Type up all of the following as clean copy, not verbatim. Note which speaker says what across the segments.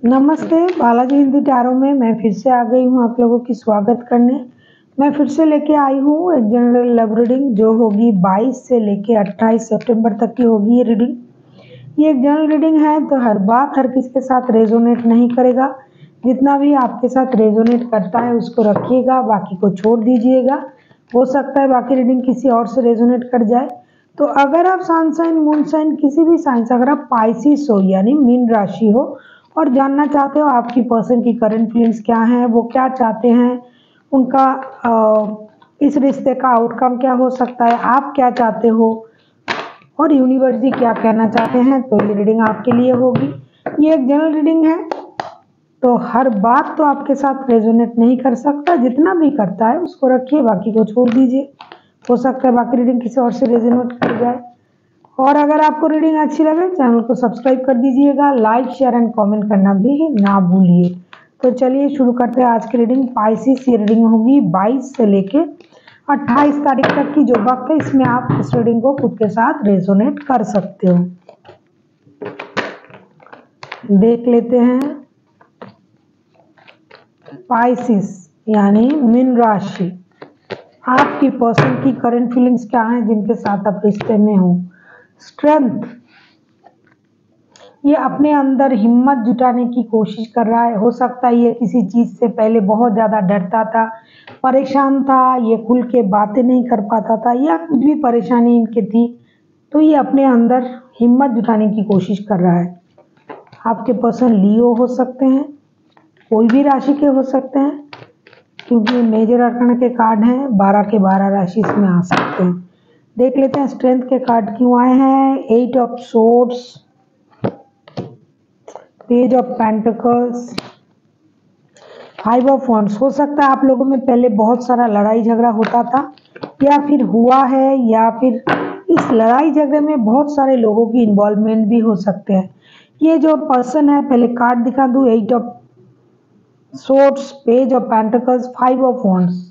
Speaker 1: नमस्ते, बालाजी हिंदी टैरो में मैं फिर से आ गई हूँ आप लोगों की स्वागत करने। मैं फिर से लेके आई हूँ एक जनरल लव रीडिंग जो होगी 22 से लेके 28 सितंबर तक की होगी ये रीडिंग। ये एक जनरल रीडिंग है तो हर बात हर किसी के साथ रेजोनेट नहीं करेगा। जितना भी आपके साथ रेजोनेट करता है उसको रखिएगा, बाकी को छोड़ दीजिएगा। हो सकता है बाकी रीडिंग किसी और से रेजोनेट कर जाए। तो अगर आप सन साइन, मून साइन, किसी भी साइन से अगर आप पाइसिस हो यानी मीन राशि हो और जानना चाहते हो आपकी पर्सन की करंट फीलिंग्स क्या हैं, वो क्या चाहते हैं, उनका इस रिश्ते का आउटकम क्या हो सकता है, आप क्या चाहते हो और यूनिवर्स जी क्या कहना चाहते हैं, तो ये रीडिंग आपके लिए होगी। ये एक जनरल रीडिंग है तो हर बात तो आपके साथ रेजोनेट नहीं कर सकता। जितना भी करता है उसको रखिए, बाकी को छोड़ दीजिए। हो सकता है बाकी रीडिंग किसी और से रेजोनेट कर जाए। और अगर आपको रीडिंग अच्छी लगे चैनल को सब्सक्राइब कर दीजिएगा, लाइक शेयर एंड कमेंट करना भी ना भूलिए। तो चलिए शुरू करते हैं आज की रीडिंग। पाइसिस ये रीडिंग होगी 22 से लेके 28 तारीख तक की जो वक्त है, इसमें आप इस रीडिंग को खुद के साथ रेजोनेट कर सकते हो। देख लेते हैं पाइसिस यानी मीन राशि, आपकी पर्सन की करंट फीलिंग्स क्या हैं जिनके साथ आप रिश्ते में हो। स्ट्रेंथ, ये अपने अंदर हिम्मत जुटाने की कोशिश कर रहा है। हो सकता है ये किसी चीज़ से पहले बहुत ज़्यादा डरता था, परेशान था, ये खुल के बातें नहीं कर पाता था या कुछ भी परेशानी इनकी थी, तो ये अपने अंदर हिम्मत जुटाने की कोशिश कर रहा है। आपके पर्सन लियो हो सकते हैं, कोई भी राशि के हो सकते हैं, क्योंकि मेजर अर्कन के कार्ड हैं, 12 के 12 राशि इसमें आ सकते हैं। देख लेते हैं स्ट्रेंथ के कार्ड क्यों आए हैं। 8 of swords, page of pentacles, 5 of wands. हो सकता है आप लोगों में पहले बहुत सारा लड़ाई झगड़ा होता था या फिर हुआ है, या फिर इस लड़ाई झगड़े में बहुत सारे लोगों की इन्वॉल्वमेंट भी हो सकते हैं। ये जो पर्सन है, पहले कार्ड दिखा दूं। 8 of swords, page of pentacles, 5 of wands.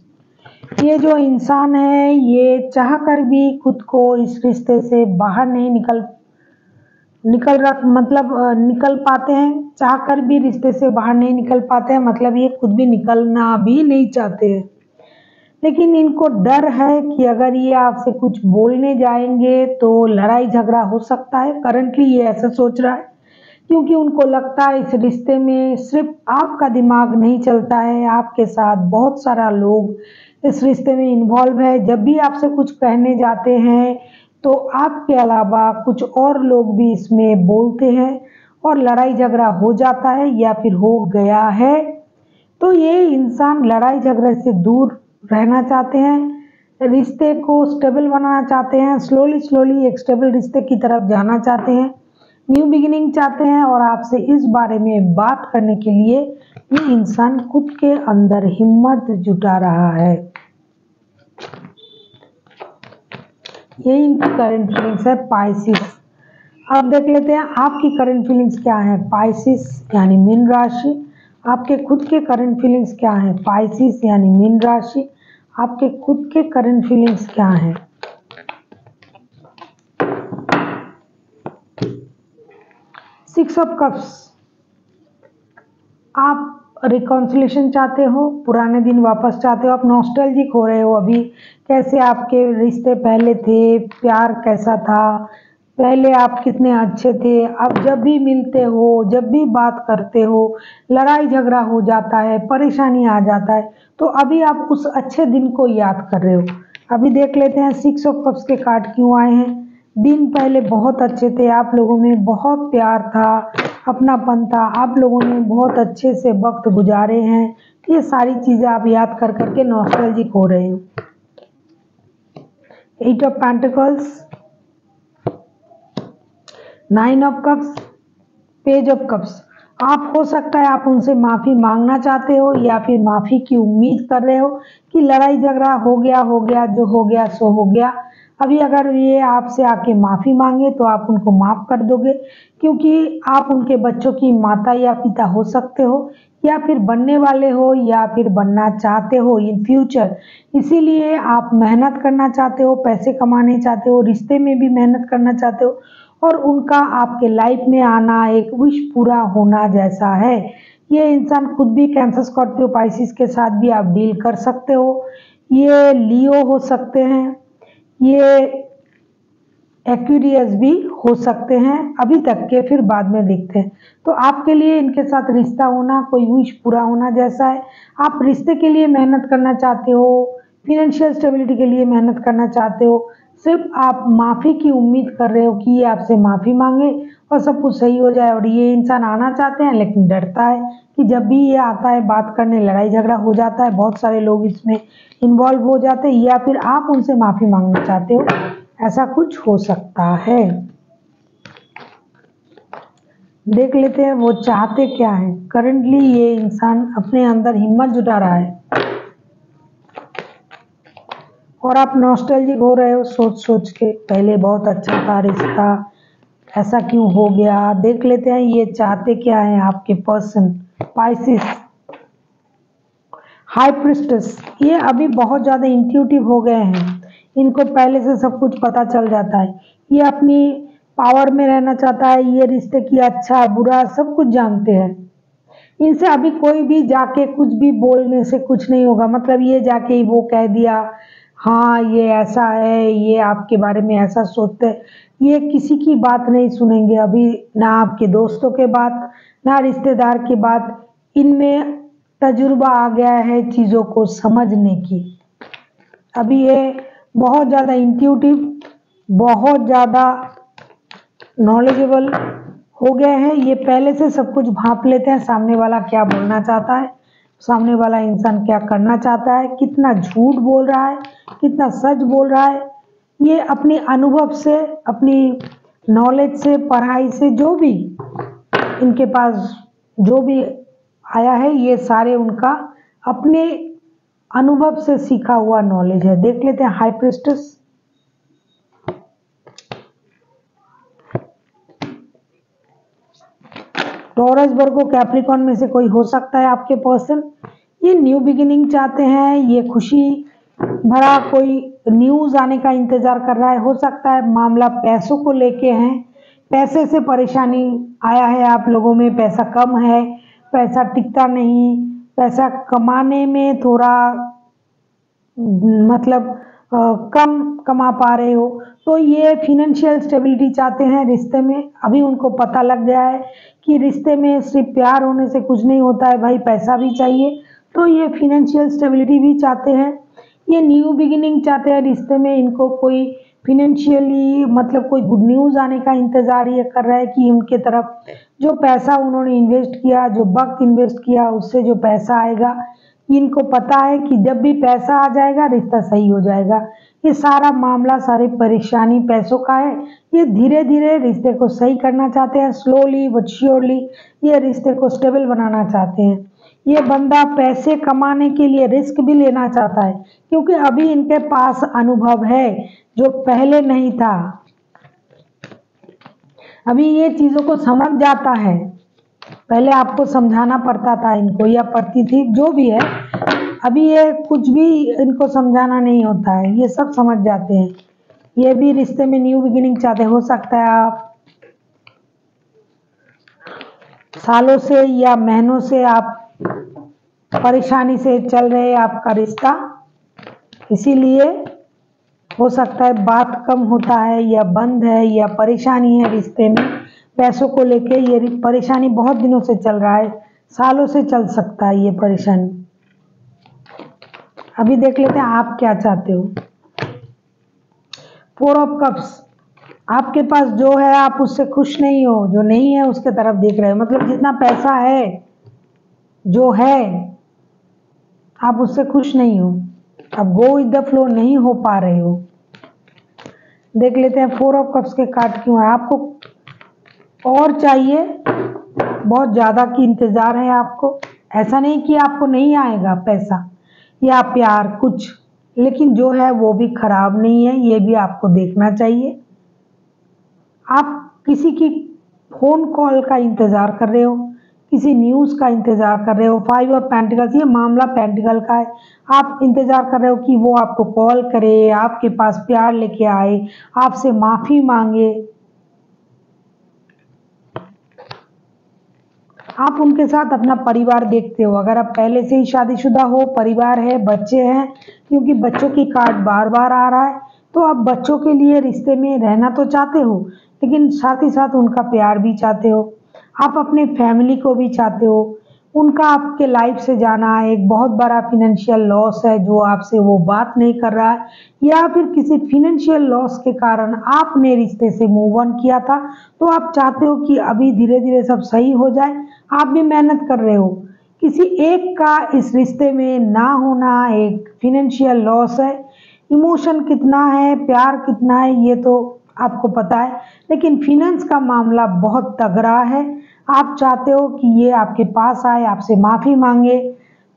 Speaker 1: ये जो इंसान है ये चाह कर भी खुद को इस रिश्ते से बाहर नहीं निकल पाते हैं। चाहकर भी रिश्ते से बाहर नहीं निकल पाते हैं, मतलब ये खुद भी निकलना भी नहीं चाहते हैं। लेकिन इनको डर है कि अगर ये आपसे कुछ बोलने जाएंगे तो लड़ाई झगड़ा हो सकता है। करंटली ये ऐसा सोच रहा है क्योंकि उनको लगता है इस रिश्ते में सिर्फ आपका दिमाग नहीं चलता है, आपके साथ बहुत सारा लोग इस रिश्ते में इन्वॉल्व है। जब भी आपसे कुछ कहने जाते हैं तो आपके अलावा कुछ और लोग भी इसमें बोलते हैं और लड़ाई झगड़ा हो जाता है या फिर हो गया है। तो ये इंसान लड़ाई झगड़े से दूर रहना चाहते हैं, रिश्ते को स्टेबल बनाना चाहते हैं, स्लोली एक स्टेबल रिश्ते की तरफ जाना चाहते हैं, न्यू बिगिनिंग चाहते हैं। और आपसे इस बारे में बात करने के लिए ये इंसान खुद के अंदर हिम्मत जुटा रहा है। ये इनकी करंट फीलिंग्स है पाइसिस। अब देख लेते हैं आपकी करंट फीलिंग्स क्या है। पाइसिस यानी मीन राशि, आपके खुद के करंट फीलिंग्स क्या है। पाइसिस यानी मीन राशि, आपके खुद के करंट फीलिंग्स क्या हैं। सिक्स ऑफ कप्स, आप रिकॉन्सिलेशन चाहते हो, पुराने दिन वापस चाहते हो, आप नॉस्टैल्जिक हो रहे हो। अभी कैसे आपके रिश्ते पहले थे, प्यार कैसा था, पहले आप कितने अच्छे थे। अब जब भी मिलते हो, जब भी बात करते हो, लड़ाई झगड़ा हो जाता है, परेशानी आ जाता है, तो अभी आप उस अच्छे दिन को याद कर रहे हो। अभी देख लेते हैं 6 ऑफ कप्स के कार्ड क्यों आए हैं। दिन पहले बहुत अच्छे थे, आप लोगों में बहुत प्यार था, अपनापन था, आप लोगों ने बहुत अच्छे से वक्त गुजारे हैं। ये सारी चीज़ें आप याद कर करके नॉस्टैल्जिक हो रहे हो। 8 of pentacles, 9 of cups, page of cups. आप हो सकता है आप उनसे माफ़ी मांगना चाहते हो या फिर माफ़ी की उम्मीद कर रहे हो कि लड़ाई झगड़ा हो गया, जो हो गया सो हो गया। अभी अगर ये आपसे आके माफ़ी मांगे तो आप उनको माफ़ कर दोगे, क्योंकि आप उनके बच्चों की माता या पिता हो सकते हो या फिर बनने वाले हो या फिर बनना चाहते हो इन फ्यूचर। इसीलिए आप मेहनत करना चाहते हो, पैसे कमाने चाहते हो, रिश्ते में भी मेहनत करना चाहते हो और उनका आपके लाइफ में आना एक विश पूरा होना जैसा है। ये इंसान खुद भी कैंसर, स्कॉर्पियो, पाइसिस के साथ भी आप डील कर सकते हो। ये लियो हो सकते हैं, ये एक्वेरियस भी हो सकते हैं अभी तक के, फिर बाद में देखते हैं। तो आपके लिए इनके साथ रिश्ता होना कोई विश पूरा होना जैसा है। आप रिश्ते के लिए मेहनत करना चाहते हो, फिनेंशियल स्टेबिलिटी के लिए मेहनत करना चाहते हो, सिर्फ आप माफ़ी की उम्मीद कर रहे हो कि ये आपसे माफ़ी मांगे और सब कुछ सही हो जाए। और ये इंसान आना चाहते हैं लेकिन डरता है कि जब भी ये आता है बात करने लड़ाई झगड़ा हो जाता है, बहुत सारे लोग इसमें इन्वॉल्व हो जाते हैं, या फिर आप उनसे माफ़ी मांगना चाहते हो, ऐसा कुछ हो सकता है। देख लेते हैं वो चाहते क्या है। करंटली ये इंसान अपने अंदर हिम्मत जुटा रहा है और आप नॉस्टैल्जिक हो रहे हो सोच सोच के, पहले बहुत अच्छा था रिश्ता, ऐसा क्यों हो गया। देख लेते हैं ये चाहते क्या है आपके पर्सन। पाइसिस, हाई प्रिस्टेस, ये अभी बहुत ज़्यादा इंट्यूटिव हो गए हैं, इनको पहले से सब कुछ पता चल जाता है। ये अपनी पावर में रहना चाहता है, ये रिश्ते की अच्छा बुरा सब कुछ जानते हैं। इनसे अभी कोई भी जाके कुछ भी बोलने से कुछ नहीं होगा। मतलब ये जाके वो कह दिया हाँ ये ऐसा है, ये आपके बारे में ऐसा सोचते हैं, ये किसी की बात नहीं सुनेंगे अभी, ना आपके दोस्तों के बात, ना रिश्तेदार की बात। इनमें तजुर्बा आ गया है चीज़ों को समझने की। अभी ये बहुत ज़्यादा इंट्यूटिव, बहुत ज़्यादा नॉलेजेबल हो गए हैं। ये पहले से सब कुछ भांप लेते हैं, सामने वाला क्या बोलना चाहता है, सामने वाला इंसान क्या करना चाहता है, कितना झूठ बोल रहा है, कितना सच बोल रहा है। ये अपने अनुभव से, अपनी नॉलेज से, पढ़ाई से, जो भी इनके पास जो भी आया है, ये सारे उनका अपने अनुभव से सीखा हुआ नॉलेज है। देख लेते हैं हाई प्रिस्टेस। टॉरस, वर्गो, कैप्रिकॉर्न में से कोई हो सकता है आपके पर्सन। ये न्यू बिगिनिंग चाहते हैं, ये खुशी भरा कोई न्यूज़ आने का इंतज़ार कर रहा है। हो सकता है मामला पैसों को लेके है, पैसे से परेशानी आया है आप लोगों में, पैसा कम है, पैसा टिकता नहीं, पैसा कमाने में थोड़ा मतलब कम कमा पा रहे हो। तो ये फिनेंशियल स्टेबिलिटी चाहते हैं रिश्ते में। अभी उनको पता लग गया है कि रिश्ते में सिर्फ प्यार होने से कुछ नहीं होता है भाई, पैसा भी चाहिए। तो ये फिनेंशियल स्टेबिलिटी भी चाहते हैं, ये न्यू बिगिनिंग चाहते हैं रिश्ते में। इनको कोई फिनेंशियली मतलब कोई गुड न्यूज़ आने का इंतज़ार ये कर रहा है कि उनके तरफ जो पैसा उन्होंने इन्वेस्ट किया, जो वक्त इन्वेस्ट किया, उससे जो पैसा आएगा, इनको पता है कि जब भी पैसा आ जाएगा रिश्ता सही हो जाएगा। ये सारा मामला, सारी परेशानी पैसों का है। ये धीरे धीरे रिश्ते को सही करना चाहते हैं, स्लोली बट श्योरली ये रिश्ते को स्टेबल बनाना चाहते हैं। ये बंदा पैसे कमाने के लिए रिस्क भी लेना चाहता है, क्योंकि अभी इनके पास अनुभव है जो पहले नहीं था। अभी ये चीज़ों को समझ जाता है, पहले आपको समझाना पड़ता था इनको या पड़ती थी, जो भी है। अभी ये कुछ भी इनको समझाना नहीं होता है, ये सब समझ जाते हैं। ये भी रिश्ते में न्यू बिगिनिंग चाहते हैं। हो सकता है आप सालों से या महीनों से आप परेशानी से चल रहे आपका रिश्ता, इसीलिए हो सकता है बात कम होता है या बंद है या परेशानी है रिश्ते में पैसों को लेके। ये परेशानी बहुत दिनों से चल रहा है, सालों से चल सकता है ये परेशानी। अभी देख लेते हैं आप क्या चाहते हो। 4 ऑफ कप्स, आपके पास जो है आप उससे खुश नहीं हो, जो नहीं है उसके तरफ देख रहे हो। मतलब जितना पैसा है, जो है, आप उससे खुश नहीं हो, अब गो विद द फ्लो नहीं हो पा रहे हो। देख लेते हैं 4 ऑफ कप्स के कार्ड क्यों है। आपको और चाहिए, बहुत ज़्यादा की इंतज़ार है आपको। ऐसा नहीं कि आपको नहीं आएगा पैसा या प्यार कुछ, लेकिन जो है वो भी खराब नहीं है, ये भी आपको देखना चाहिए। आप किसी की फ़ोन कॉल का इंतज़ार कर रहे हो, किसी न्यूज़ का इंतज़ार कर रहे हो। 5 ऑफ पेंटिकल्स, ये मामला पेंटिकल का है। आप इंतज़ार कर रहे हो कि वो आपको कॉल करे, आपके पास प्यार लेके आए, आपसे माफ़ी मांगे। आप उनके साथ अपना परिवार देखते हो। अगर आप पहले से ही शादीशुदा हो, परिवार है, बच्चे हैं, क्योंकि बच्चों की कार्ड बार बार आ रहा है, तो आप बच्चों के लिए रिश्ते में रहना तो चाहते हो, लेकिन साथ ही साथ उनका प्यार भी चाहते हो। आप अपने फैमिली को भी चाहते हो। उनका आपके लाइफ से जाना एक बहुत बड़ा फिनेंशियल लॉस है, जो आपसे वो बात नहीं कर रहा है, या फिर किसी फिनेंशियल लॉस के कारण आपने रिश्ते से मूव ऑन किया था, तो आप चाहते हो कि अभी धीरे धीरे सब सही हो जाए। आप भी मेहनत कर रहे हो। किसी एक का इस रिश्ते में ना होना एक फिनेंशियल लॉस है। इमोशन कितना है, प्यार कितना है, ये तो आपको पता है, लेकिन फिनेंस का मामला बहुत तगड़ा है। आप चाहते हो कि ये आपके पास आए, आपसे माफ़ी मांगे,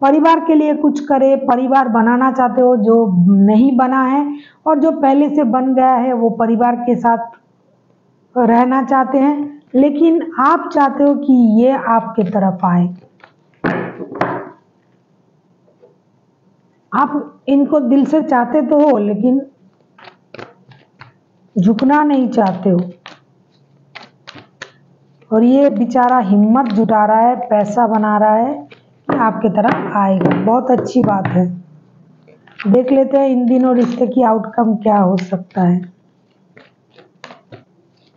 Speaker 1: परिवार के लिए कुछ करे, परिवार बनाना चाहते हो जो नहीं बना है, और जो पहले से बन गया है वो परिवार के साथ रहना चाहते हैं, लेकिन आप चाहते हो कि ये आपके तरफ आए। आप इनको दिल से चाहते तो हो, लेकिन झुकना नहीं चाहते हो। और ये बेचारा हिम्मत जुटा रहा है, पैसा बना रहा है कि आपके तरफ आएगा। बहुत अच्छी बात है। देख लेते हैं इन दिनों रिश्ते की आउटकम क्या हो सकता है।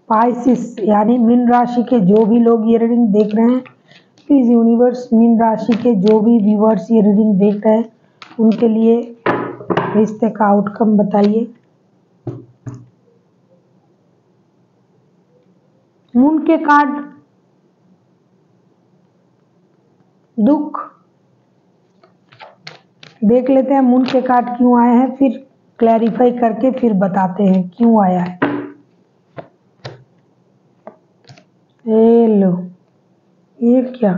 Speaker 1: पाइसिस यानी मीन राशि के जो भी लोग ये रीडिंग देख रहे हैं, प्लीज यूनिवर्स मीन राशि के जो भी व्यूअर्स ये रीडिंग देख रहे हैं, उनके लिए रिश्ते का आउटकम बताइए। मून के कार्ड दुख। देख लेते हैं मून के कार्ड क्यों आए हैं, फिर क्लैरिफाई करके फिर बताते हैं क्यों आया है। ए लो, ये क्या?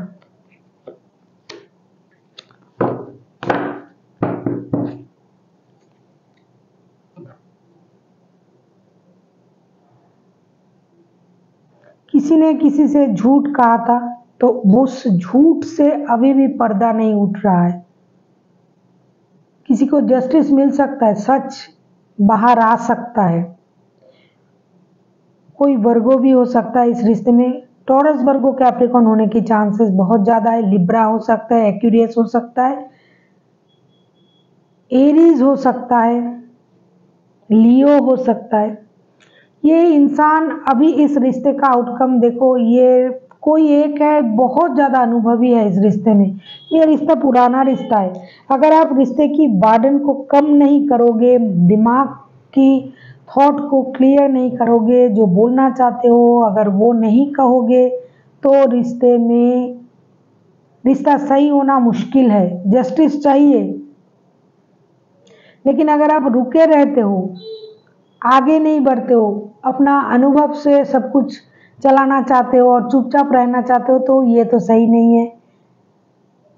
Speaker 1: किसी ने किसी से झूठ कहा था, तो उस झूठ से अभी भी पर्दा नहीं उठ रहा है। किसी को जस्टिस मिल सकता है, सच बाहर आ सकता है। कोई वर्गो भी हो सकता है इस रिश्ते में। टॉरस, वर्गो, कैप्रिकॉर्न होने की चांसेस बहुत ज़्यादा है। लिब्रा हो सकता है, एक्यूरियस हो सकता है, एरीज हो सकता है, लियो हो सकता है। ये इंसान अभी इस रिश्ते का आउटकम देखो, ये कोई एक है बहुत ज़्यादा अनुभवी है इस रिश्ते में। ये रिश्ता पुराना रिश्ता है। अगर आप रिश्ते की बर्डन को कम नहीं करोगे, दिमाग की थॉट को क्लियर नहीं करोगे, जो बोलना चाहते हो अगर वो नहीं कहोगे, तो रिश्ते में रिश्ता सही होना मुश्किल है। जस्टिस चाहिए। लेकिन अगर आप रुके रहते हो, आगे नहीं बढ़ते हो, अपना अनुभव से सब कुछ चलाना चाहते हो और चुपचाप रहना चाहते हो, तो ये तो सही नहीं है।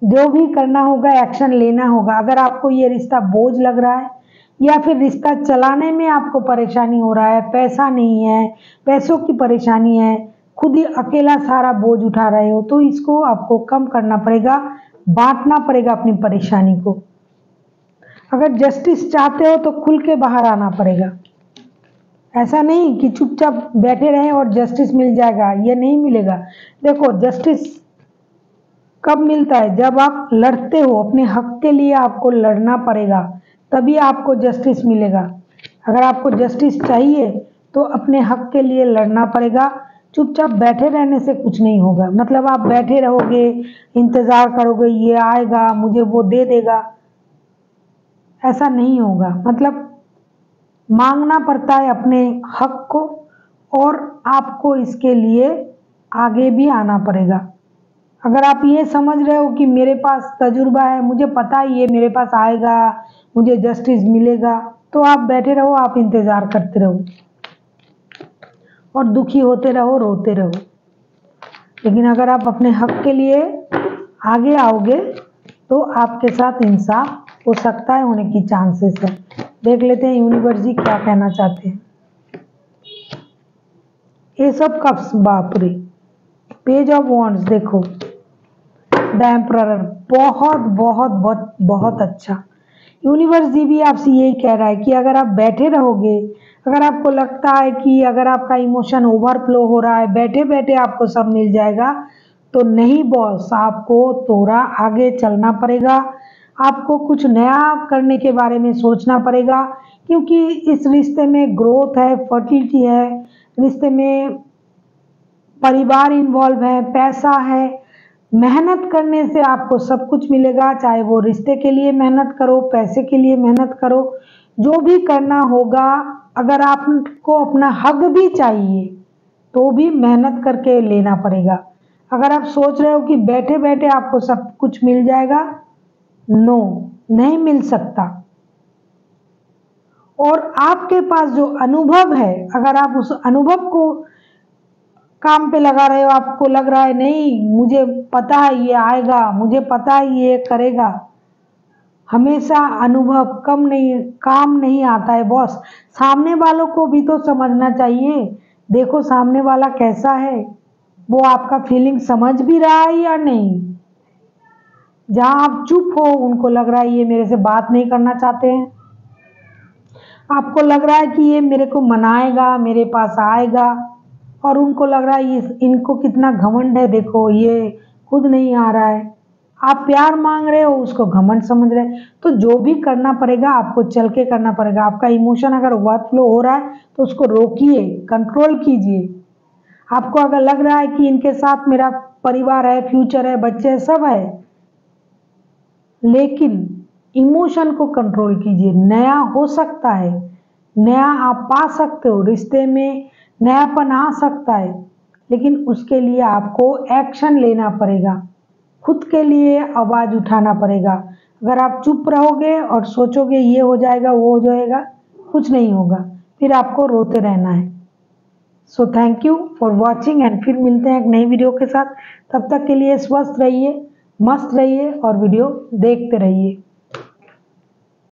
Speaker 1: जो भी करना होगा, एक्शन लेना होगा। अगर आपको ये रिश्ता बोझ लग रहा है, या फिर रिश्ता चलाने में आपको परेशानी हो रहा है, पैसा नहीं है, पैसों की परेशानी है, खुद ही अकेला सारा बोझ उठा रहे हो, तो इसको आपको कम करना पड़ेगा, बांटना पड़ेगा अपनी परेशानी को। अगर जस्टिस चाहते हो तो खुल के बाहर आना पड़ेगा। ऐसा नहीं कि चुपचाप बैठे रहें और जस्टिस मिल जाएगा, ये नहीं मिलेगा। देखो, जस्टिस कब मिलता है? जब आप लड़ते हो अपने हक के लिए, आपको लड़ना पड़ेगा, तभी आपको जस्टिस मिलेगा। अगर आपको जस्टिस चाहिए तो अपने हक के लिए लड़ना पड़ेगा। चुपचाप बैठे रहने से कुछ नहीं होगा। मतलब आप बैठे रहोगे, इंतज़ार करोगे ये आएगा मुझे वो दे देगा, ऐसा नहीं होगा। मतलब मांगना पड़ता है अपने हक को, और आपको इसके लिए आगे भी आना पड़ेगा। अगर आप ये समझ रहे हो कि मेरे पास तजुर्बा है, मुझे पता है ये मेरे पास आएगा, मुझे जस्टिस मिलेगा, तो आप बैठे रहो, आप इंतज़ार करते रहो और दुखी होते रहो, रोते रहो। लेकिन अगर आप अपने हक के लिए आगे आओगे, तो आपके साथ इंसाफ हो सकता है, होने की चांसेस है। देख लेते हैं यूनिवर्स जी क्या कहना चाहते हैं। ये सब कप्स, बाप रे, पेज ऑफ वॉन्ड्स देखो, द एम्परर, बहुत बहुत बहुत बहुत अच्छा। यूनिवर्स जी भी आपसे यही कह रहा है कि अगर आप बैठे रहोगे, अगर आपको लगता है कि अगर आपका इमोशन ओवरफ्लो हो रहा है, बैठे बैठे आपको सब मिल जाएगा, तो नहीं बॉस, आपको थोड़ा आगे चलना पड़ेगा, आपको कुछ नया करने के बारे में सोचना पड़ेगा, क्योंकि इस रिश्ते में ग्रोथ है, फर्टिलिटी है, रिश्ते में परिवार इन्वॉल्व है, पैसा है। मेहनत करने से आपको सब कुछ मिलेगा, चाहे वो रिश्ते के लिए मेहनत करो, पैसे के लिए मेहनत करो, जो भी करना होगा। अगर आपको अपना हक भी चाहिए तो भी मेहनत करके लेना पड़ेगा। अगर आप सोच रहे हो कि बैठे बैठे आपको सब कुछ मिल जाएगा, नो, नहीं मिल सकता। और आपके पास जो अनुभव है, अगर आप उस अनुभव को काम पे लगा रहे हो, आपको लग रहा है नहीं मुझे पता है ये आएगा, मुझे पता है ये करेगा, हमेशा अनुभव काम नहीं आता है बॉस। सामने वालों को भी तो समझना चाहिए, देखो सामने वाला कैसा है, वो आपका फीलिंग समझ भी रहा है या नहीं। जहां आप चुप हो, उनको लग रहा है ये मेरे से बात नहीं करना चाहते हैं, आपको लग रहा है कि ये मेरे को मनाएगा, मेरे पास आएगा, और उनको लग रहा है ये इनको कितना घमंड है, देखो ये खुद नहीं आ रहा है। आप प्यार मांग रहे हो, उसको घमंड समझ रहे हैं। तो जो भी करना पड़ेगा आपको चल के करना पड़ेगा। आपका इमोशन अगर ओवरफ्लो हो रहा है तो उसको रोकिए, कंट्रोल कीजिए। आपको अगर लग रहा है कि इनके साथ मेरा परिवार है, फ्यूचर है, बच्चे हैं, सब है, लेकिन इमोशन को कंट्रोल कीजिए। नया हो सकता है, नया आप पा सकते हो, रिश्ते में नयापन आ सकता है, लेकिन उसके लिए आपको एक्शन लेना पड़ेगा, खुद के लिए आवाज उठाना पड़ेगा। अगर आप चुप रहोगे और सोचोगे ये हो जाएगा वो हो जाएगा, कुछ नहीं होगा, फिर आपको रोते रहना है। So thank you for watching, and फिर मिलते हैं एक नई वीडियो के साथ। तब तक के लिए स्वस्थ रहिए, मस्त रहिए और वीडियो देखते रहिए।